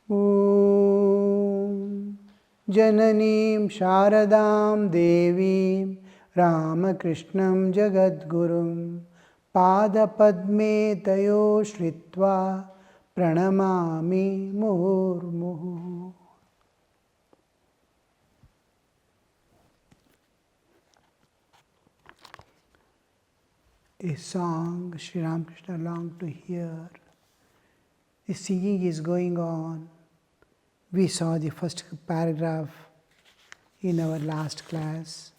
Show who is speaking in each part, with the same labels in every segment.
Speaker 1: Om Jananim Sharadam Devim Ramakrishnam Jagadgurum Pada Padme Tayo Shritva Pranamami Murmuhu. A song Sri Ramakrishna longed to hear. The singing is going on. We saw the first paragraph in our last class,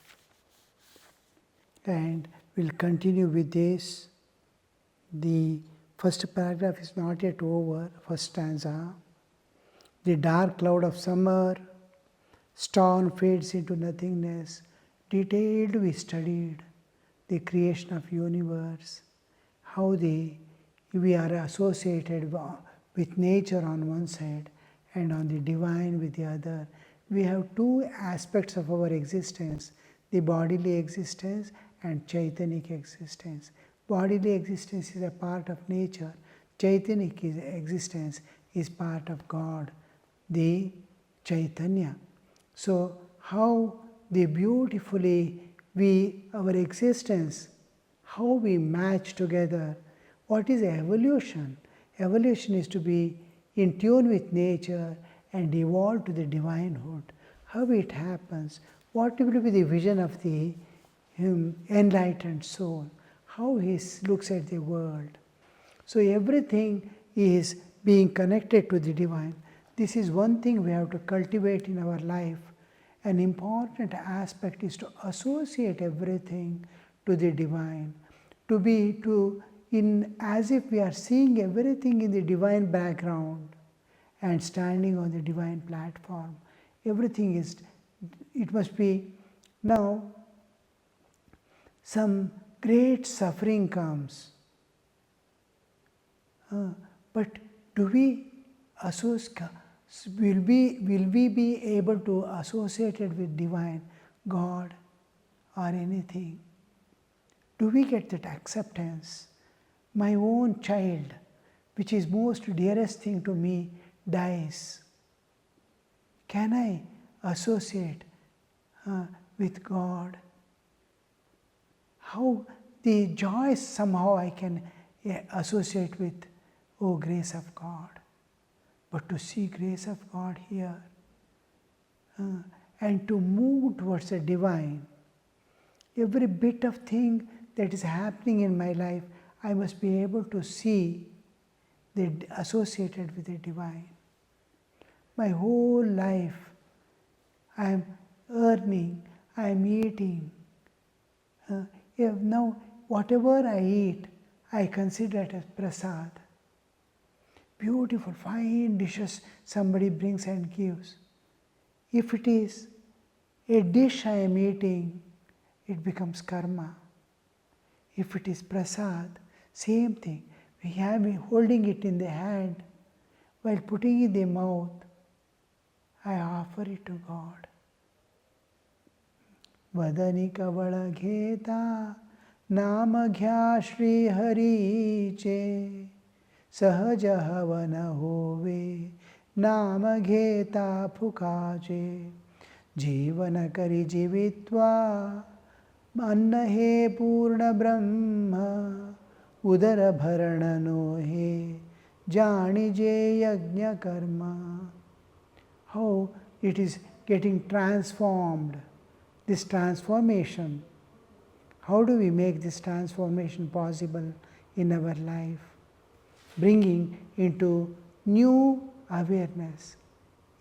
Speaker 1: and we'll continue with this. The first paragraph is not yet over, first stanza. The dark cloud of summer, storm fades into nothingness. Detailed we studied the creation of universe, how we are associated with nature on one side and on the divine with the other. We have two aspects of our existence, the bodily existence and Chaitanic existence. Bodily existence is a part of nature. Chaitanic existence is part of God, the Chaitanya. So how beautifully our existence, how we match together. What is evolution? Evolution is to be in tune with nature and evolve to the divinehood. How it happens? What will be the vision of the enlightened soul? How he looks at the world. So everything is being connected to the divine. This is one thing we have to cultivate in our life. An important aspect is to associate everything to the divine, as if we are seeing everything in the divine background and standing on the divine platform. Everything it must be. Now, some great suffering comes, but do we associate? Will we be able to associate it with divine, God, or anything? Do we get that acceptance? My own child, which is most dearest thing to me, dies. Can I associate with God? How the joy somehow I can associate with, oh, grace of God. But to see grace of God here and to move towards the divine, every bit of thing that is happening in my life, I must be able to see associated with the divine. My whole life, I am earning, I am eating. Now, whatever I eat, I consider it as prasad. Beautiful, fine dishes somebody brings and gives. If it is a dish I am eating, it becomes karma. If it is prasad, same thing. We have been holding it in the hand, while putting it in the mouth, I offer it to God. Vadani kavala gheta nama ghya Shri Hari che सहज हवन होवे नाम घेता फुकाचे जीवन करि जीवित्वा अन्न हे पूर्ण ब्रह्म उदर भरण नोहे जानिजे यज्ञ कर्म. How it is getting transformed, this transformation. How do we make this transformation possible in our life? Bringing into new awareness.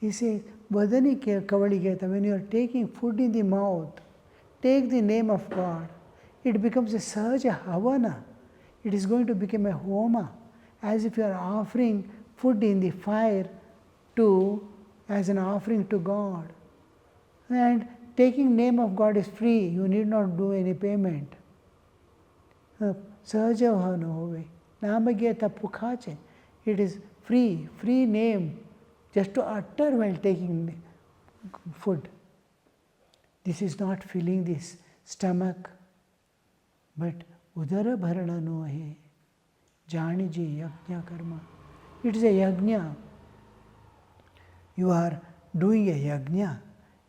Speaker 1: He says, Vadani Kavaligeta, when you are taking food in the mouth, take the name of God. It becomes a Sahaja Havana. It is going to become a Homa, as if you are offering food in the fire as an offering to God. And taking name of God is free. You need not do any payment. Sahaja Havana Hove. Namageta Pukhache. It is free name, just to utter while taking food. This is not filling this stomach, but Udara Bharana Nohe, Janiji Yajna Karma. It is a yajna. You are doing a yajna,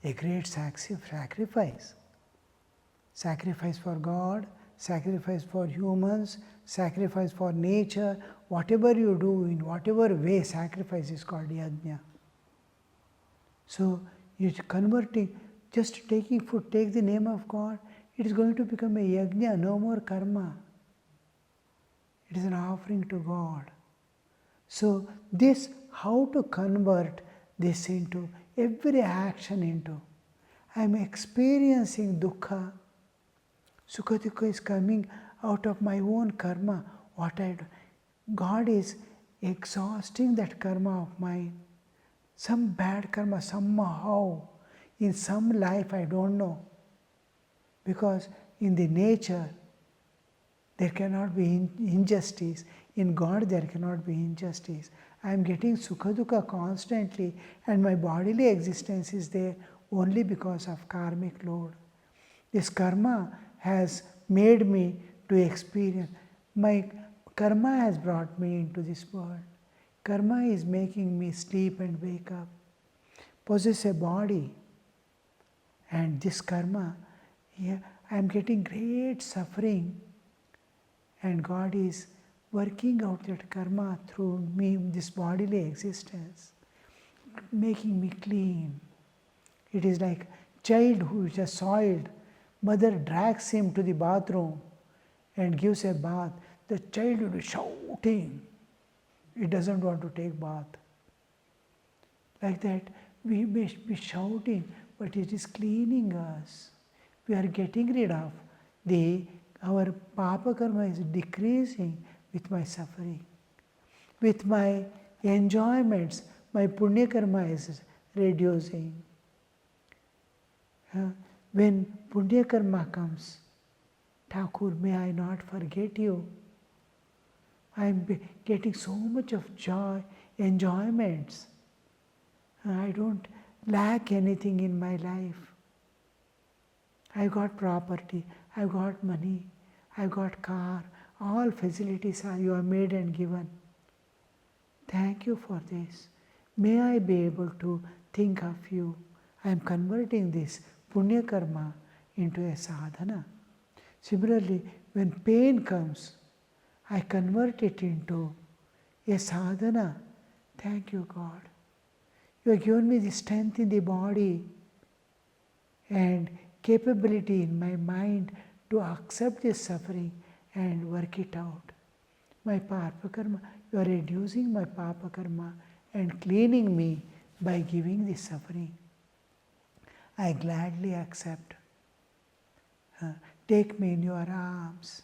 Speaker 1: a great sacrifice. Sacrifice for God, sacrifice for humans, sacrifice for nature. Whatever you do, in whatever way, sacrifice is called yajna. So, you're converting, just taking food, take the name of God, it is going to become a yajna, no more karma. It is an offering to God. So, this, how to convert this into every action into, I am experiencing dukkha. Sukha dukkha is coming out of my own karma. What I do, God is exhausting that karma of mine. Some bad karma, somehow, in some life, I don't know. Because in the nature, there cannot be injustice. In God, there cannot be injustice. I am getting sukha dukkha constantly, and my bodily existence is there only because of karmic load. This karma has made me to experience. My karma has brought me into this world. Karma is making me sleep and wake up, possess a body. And this karma, I am getting great suffering. And God is working out that karma through me, this bodily existence, making me clean. It is like child who is just soiled. Mother drags him to the bathroom and gives a bath. The child will be shouting. It doesn't want to take bath. Like that, we may be shouting, but it is cleaning us. We are getting rid of our papa karma is decreasing with my suffering. With my enjoyments, my punya karma is reducing. When punya karma comes, Thakur, may I not forget you. I am getting so much of joy, enjoyments. I don't lack anything in my life. I got property, I got money, I got car, all facilities are you are made and given. Thank you for this. May I be able to think of you. I am converting this punya karma into a sadhana. Similarly, when pain comes, I convert it into a sadhana. Thank you, God. You have given me the strength in the body and capability in my mind to accept this suffering and work it out. My papa karma, you are reducing my papa karma and cleaning me by giving this suffering. I gladly accept. Take me in your arms.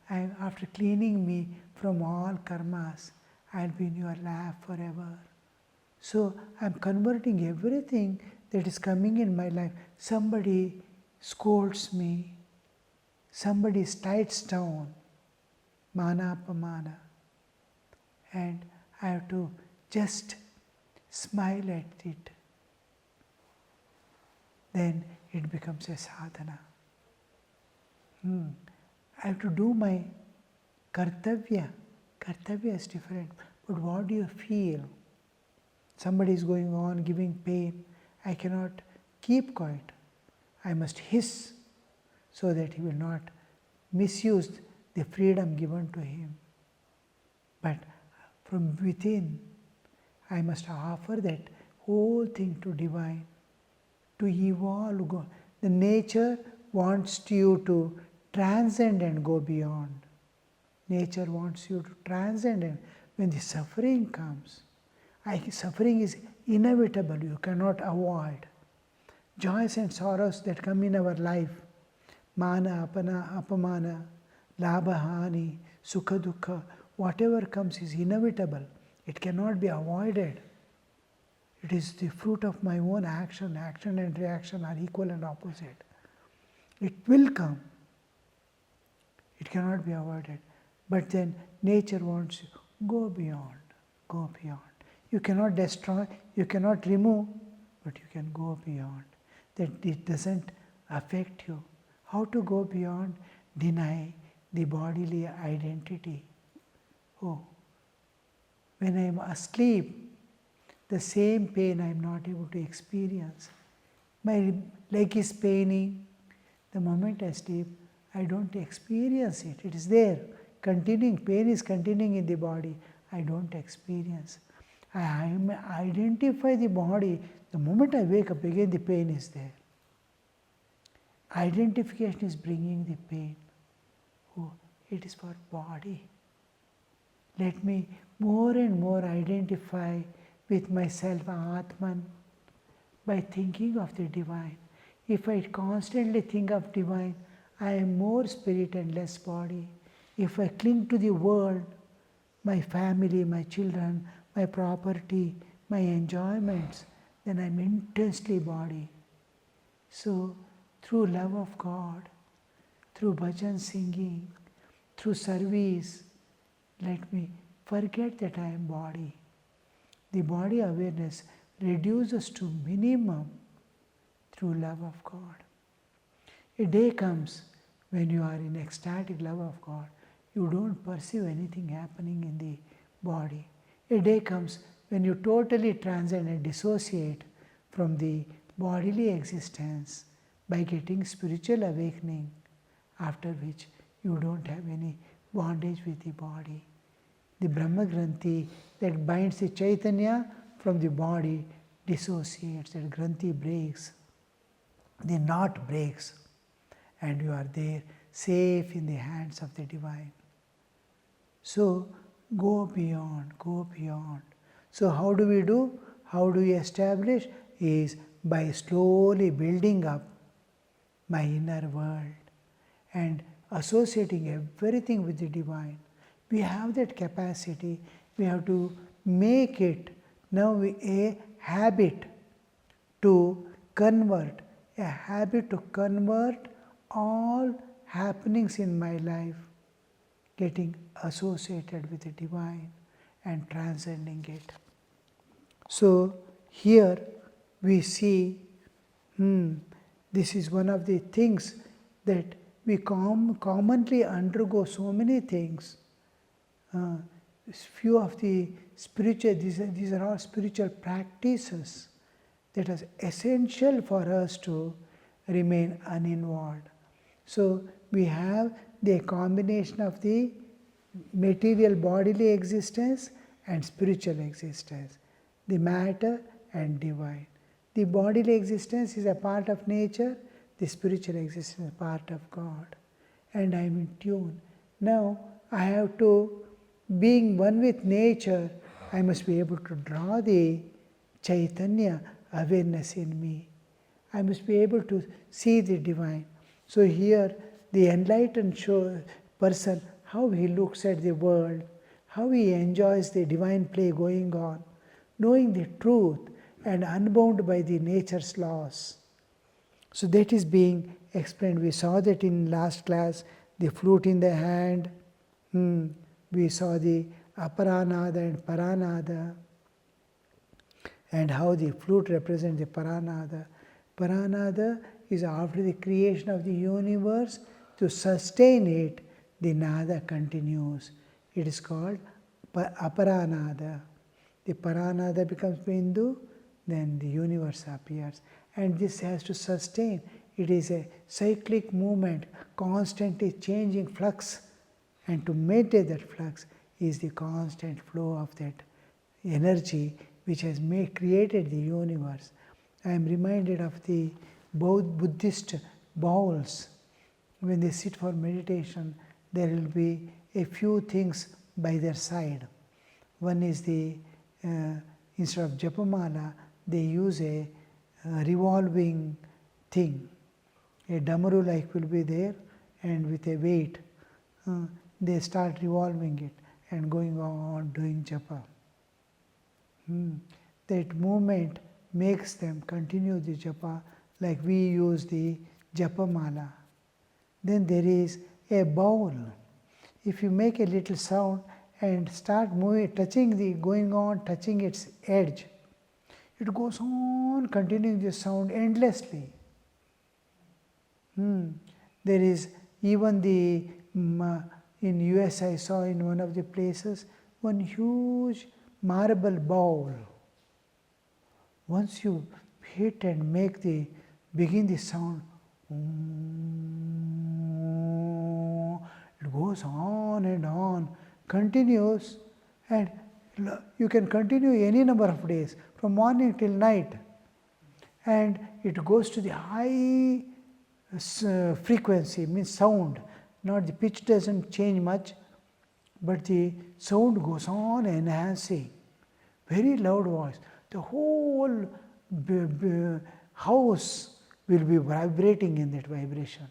Speaker 1: After cleaning me from all karmas, I'll be in your lap forever. So I'm converting everything that is coming in my life. Somebody scolds me, somebody slides down, mana apamana, and I have to just smile at it. Then it becomes a sadhana. I have to do my kartavya. Kartavya is different, but what do you feel? Somebody is going on giving pain. I cannot keep quiet. I must hiss so that he will not misuse the freedom given to him. But from within, I must offer that whole thing to divine, to evolve. Go. The nature wants you to transcend and go beyond. Nature wants you to transcend, and when the suffering comes, suffering is inevitable, you cannot avoid. Joys and sorrows that come in our life, mana, apamana, labha, hani, sukha, dukkha, whatever comes is inevitable. It cannot be avoided. It is the fruit of my own action. Action and reaction are equal and opposite. It will come. It cannot be avoided. But then nature wants you, go beyond, go beyond. You cannot destroy, you cannot remove, but you can go beyond. That it doesn't affect you. How to go beyond? Deny the bodily identity. Oh, when I am asleep, the same pain I am not able to experience. My leg is paining. The moment I sleep, I don't experience it. It is there, continuing. Pain is continuing in the body. I don't experience. I identify the body. The moment I wake up, again the pain is there. Identification is bringing the pain. Oh, it is for body. Let me more and more identify with myself, Atman, by thinking of the divine. If I constantly think of divine, I am more spirit and less body. If I cling to the world, my family, my children, my property, my enjoyments, then I am intensely body. So, through love of God, through bhajan singing, through service, let me forget that I am body. The body awareness reduces to minimum through love of God. A day comes when you are in ecstatic love of God. You don't perceive anything happening in the body. A day comes when you totally transcend and dissociate from the bodily existence by getting spiritual awakening, after which you don't have any bondage with the body. The Brahma Granthi that binds the Chaitanya from the body dissociates, that Granthi breaks, the knot breaks, and you are there safe in the hands of the divine. So go beyond, go beyond. So how do we do? How do we establish? Is by slowly building up my inner world and associating everything with the divine. We have that capacity. We have to make it now a habit to convert, all happenings in my life, getting associated with the divine and transcending it. So here we see, this is one of the things that we commonly undergo so many things. Few of the spiritual, these are all spiritual practices that are essential for us to remain uninvolved. So we have the combination of the material bodily existence and spiritual existence, the matter and divine. The bodily existence is a part of nature, the spiritual existence is a part of God. And I am in tune. Now I have to, being one with nature, I must be able to draw the Chaitanya awareness in me. I must be able to see the divine. So here the enlightened person, how he looks at the world, how he enjoys the divine play going on, knowing the truth and unbound by the nature's laws. So that is being explained. We saw that in last class, the flute in the hand. We saw the aparanada and paranada, and how the flute represents the paranada. Paranada is after the creation of the universe. To sustain it, the nada continues. It is called aparanada. The paranada becomes bindu, then the universe appears. And this has to sustain. It is a cyclic movement, constantly changing flux. And to maintain that flux is the constant flow of that energy which has created the universe. I am reminded of the Buddhist bowls. When they sit for meditation, there will be a few things by their side. One is the, instead of japamala, they use a revolving thing. A damaru like will be there, and with a weight, they start revolving it and going on doing japa. That movement makes them continue the japa like we use the japamala. Then there is a bowl. If you make a little sound and start moving, touching its edge, it goes on continuing the sound endlessly. There is even the, in US I saw in one of the places, one huge marble bowl. once you hit and begin the sound, it goes on, continues, and you can continue any number of days, from morning till night, and it goes to the high frequency, means sound, not the pitch doesn't change much, but the sound goes on enhancing, very loud voice. The whole house will be vibrating in that vibration.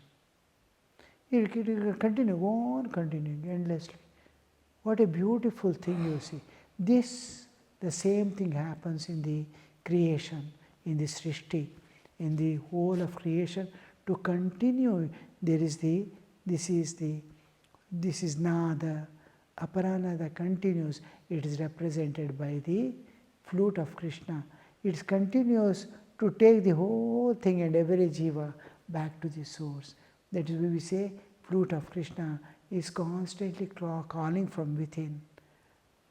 Speaker 1: It will continue, go on continuing endlessly. What a beautiful thing you see. The same thing happens in the creation, in the Srishti, in the whole of creation. To continue, this is Nada, Aparanada continues. It is represented by the flute of Krishna. It continues to take the whole thing and every jiva back to the source. That is why we say flute of Krishna is constantly calling from within.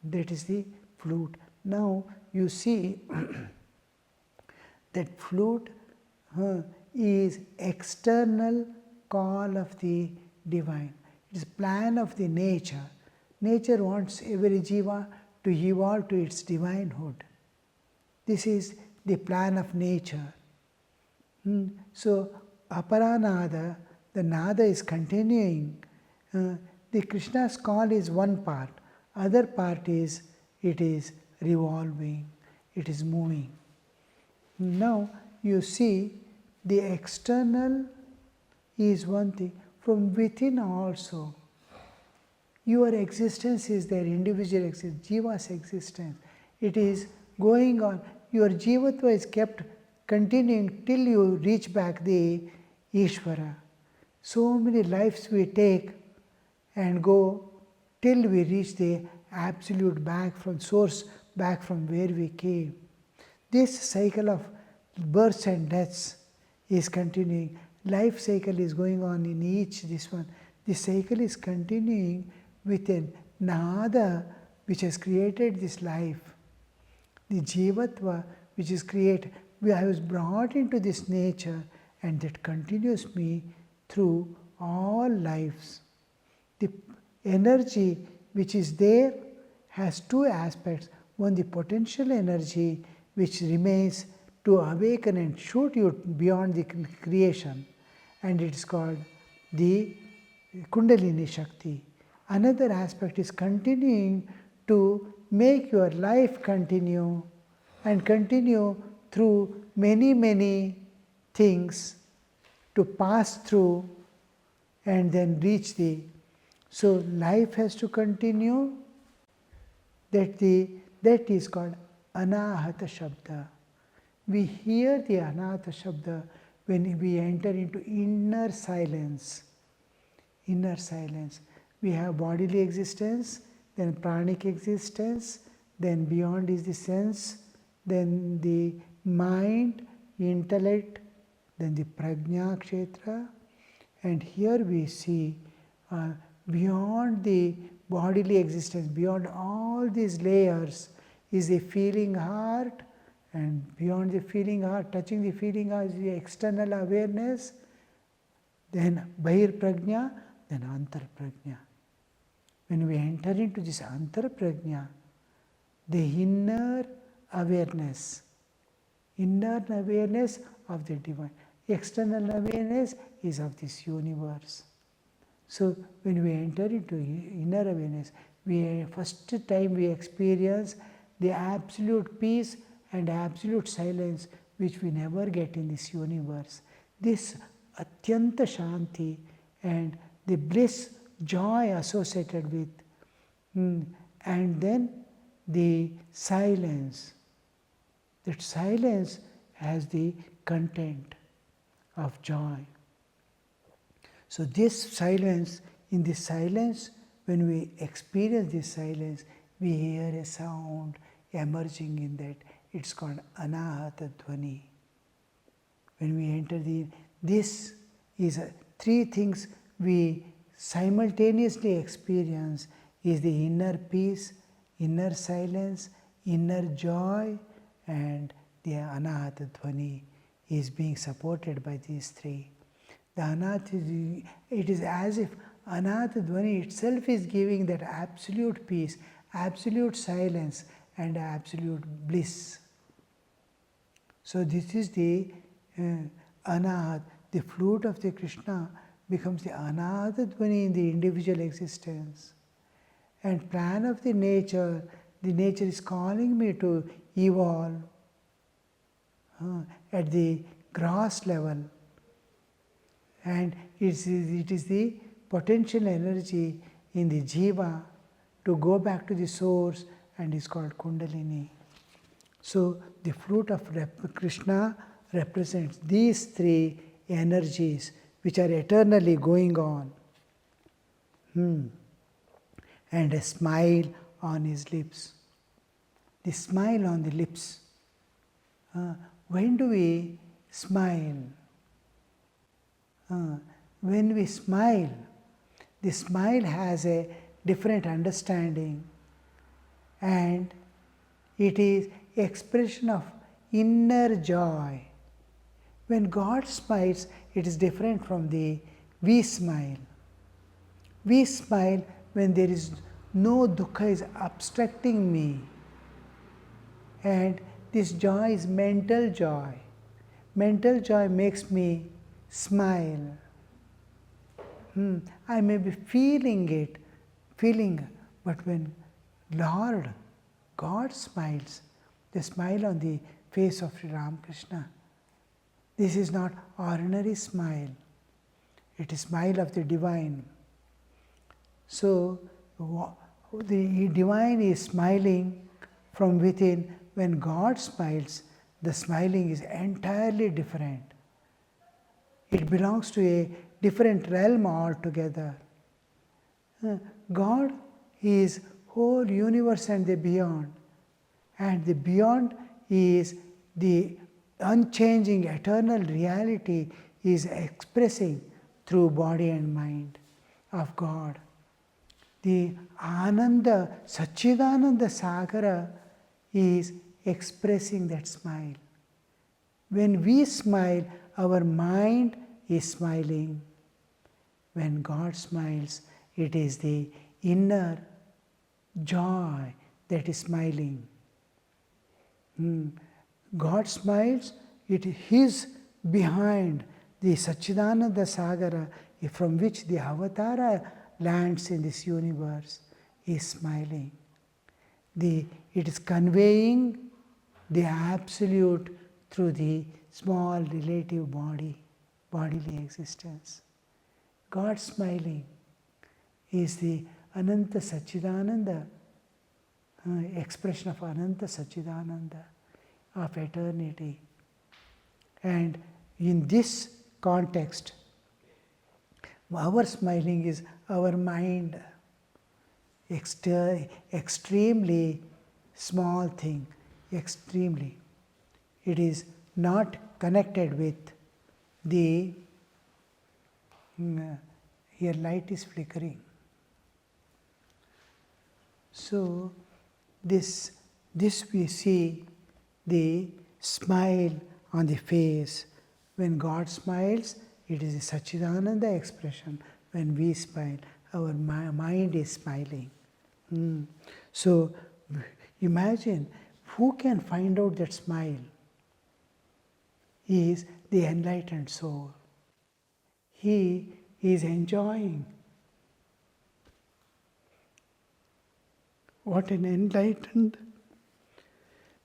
Speaker 1: That is the flute. Now you see that flute is external call of the divine. It is plan of the nature. Nature wants every jiva to evolve to its divinehood. This is the plan of nature. So Aparanada, the nada is continuing. The Krishna's call is one part. Other part is, it is revolving, it is moving. Now you see the external is one thing. From within also, your existence is there, individual existence, jiva's existence. It is going on. Your jivatva is kept continuing till you reach back the Ishvara. So many lives we take and go till we reach the absolute back from source, back from where we came. This cycle of births and deaths is continuing. Life cycle is going on in each this one. This cycle is continuing with a nada which has created this life. The jivatva which is created, I was brought into this nature, and that continues me through all lives. The energy which is there has two aspects. One, the potential energy which remains to awaken and shoot you beyond the creation, and it is called the Kundalini Shakti. Another aspect is continuing to make your life continue and continue through many, many things to pass through and then reach the. So life has to continue. That is called Anahata Shabda. We hear the Anahata Shabda when we enter into inner silence. Inner silence. We have bodily existence, then pranic existence, then beyond is the sense, then the mind, intellect, then the prajna kshetra, and here we see beyond the bodily existence, beyond all these layers is the feeling heart, and beyond the feeling heart, touching the feeling heart is the external awareness, then bahir prajna, then antar prajna. When we enter into this antar prajna, the inner awareness of the divine, external awareness is of this universe. So when we enter into inner awareness, first time we experience the absolute peace and absolute silence which we never get in this universe. This atyanta shanti and the bliss, joy associated with, and then the silence. That silence has the content of joy. So this silence, in this silence, when we experience this silence, we hear a sound emerging in that. It's called Anahata Dhvani. When we enter this is three things we simultaneously experience is the inner peace, inner silence, inner joy, and the Anahata Dhvani is being supported by these three. The Anahata, it is as if Anahata Dhvani itself is giving that absolute peace, absolute silence, and absolute bliss. So this is the Anahat, the flute of the Krishna becomes the Anahata Dhvani in the individual existence. And plan of the nature is calling me to evolve at the gross level. And it is the potential energy in the jiva to go back to the source, and is called Kundalini. So the flute of Krishna represents these three energies which are eternally going on. And a smile on his lips. The smile on the lips. When do we smile? When we smile, the smile has a different understanding, and it is expression of inner joy. When God smiles, it is different from the we smile. We smile when there is no dukkha is obstructing me, and this joy is mental joy. Mental joy makes me smile. I may be feeling, but when Lord God smiles, the smile on the face of Sri Ramakrishna, this is not ordinary smile. It is smile of the divine. So the divine is smiling from within. When God smiles, the smiling is entirely different. It belongs to a different realm altogether. God is whole universe and the beyond. And the beyond is the unchanging eternal reality is expressing through body and mind of God. The Ananda, Satchidananda Sagara is expressing that smile. When we smile, our mind is smiling. When God smiles, it is the inner joy that is smiling. God smiles, it is behind the Satchidananda Sagara from which the avatara lands in this universe is smiling. It is conveying the absolute through the small relative bodily existence. God smiling is the Ananta Satchidananda, expression of Ananta Satchidananda, of eternity. And in this context, our smiling is our mind, extremely small thing, extremely. It is not connected with the, here light is flickering. So this we see the smile on the face. When God smiles, it is a Satchidananda expression. When we smile, our mind is smiling. So imagine, who can find out that smile? Is the enlightened soul. He is enjoying. What an enlightened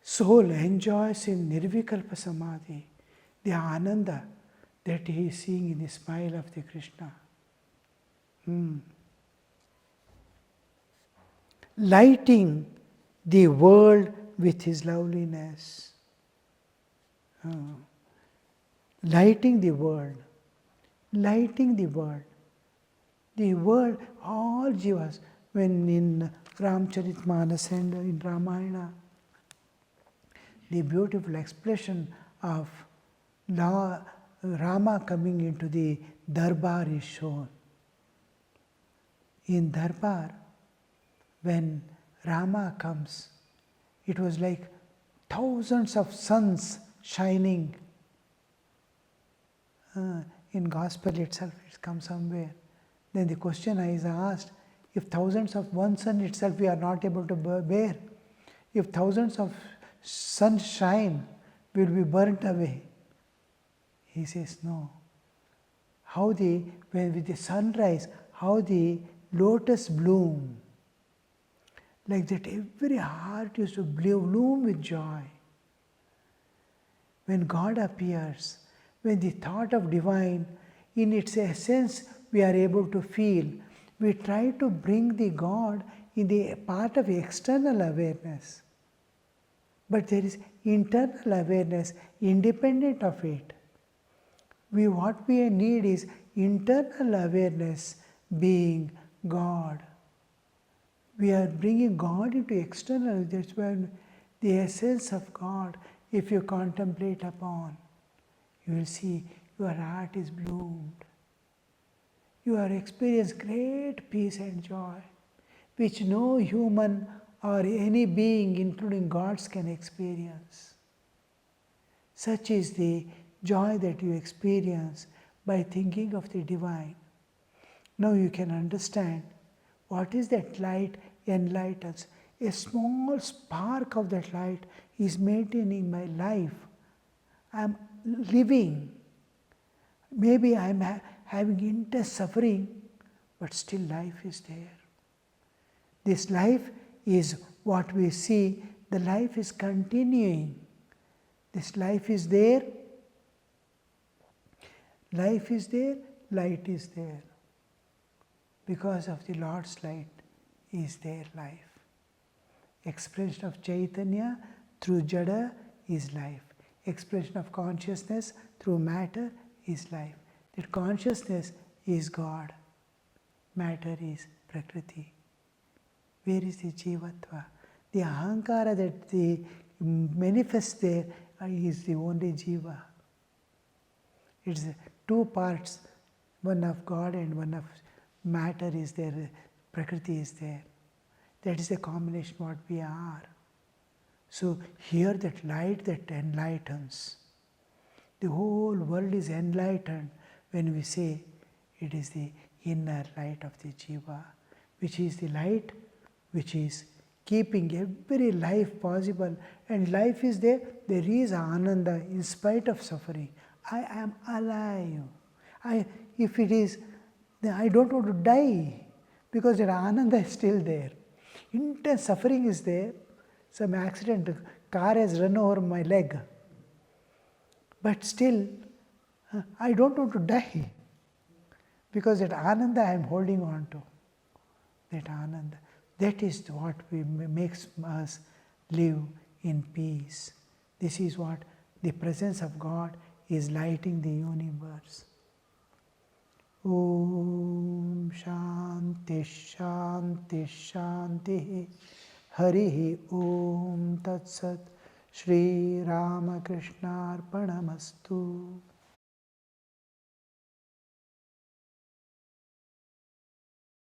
Speaker 1: soul enjoys in Nirvikalpa Samadhi, the Ananda that he is seeing in the smile of the Krishna. Lighting the world with his loveliness. Lighting the world. Lighting the world. The world, all jivas, when in Ramcharitmanas and in Ramayana, the beautiful expression of Rama coming into the darbar is shown. In darbar, when Rama comes, it was like thousands of suns shining. In gospel itself, it comes somewhere. Then the question is asked, if thousands of one sun itself we are not able to bear, if thousands of suns shine, will be burnt away. He says, no. When with the sunrise, how the lotus bloom, like that every heart used to bloom with joy. When God appears, when the thought of divine, in its essence, we are able to feel, we try to bring the God in the part of external awareness. But there is internal awareness independent of it. What we need is internal awareness being God. We are bringing God into external. That's when the essence of God, if you contemplate upon, you will see your heart is bloomed. You are experiencing great peace and joy, which no human or any being, including gods, can experience. Such is the joy that you experience by thinking of the divine. Now you can understand what is that light enlightens. A small spark of that light is maintaining my life. I am living. Maybe I am having intense suffering, but still life is there. This life is what we see. The life is continuing. This life is there. Life is there, light is there. Because of the Lord's light is their life. Expression of Chaitanya through Jada is life. Expression of consciousness through matter is life. That consciousness is God. Matter is Prakriti. Where is the Jivatva? The Ahankara that manifests there is the only Jiva. It's two parts, one of God and one of matter is there, Prakriti is there. That is a combination what we are. So here that light that enlightens. The whole world is enlightened when we say it is the inner light of the Jiva, which is the light which is keeping every life possible. And life is there, there is Ananda in spite of suffering. I am alive. If it is, then I don't want to die because that Ananda is still there. Intense suffering is there. Some accident, car has run over my leg. But still, I don't want to die because that Ananda I am holding on to. That Ananda. That is what makes us live in peace. This is what the presence of God is lighting the universe. Om Shanti Shanti Shanti Harihi Om Tat Sat Shri Ramakrishna Arpanamastu.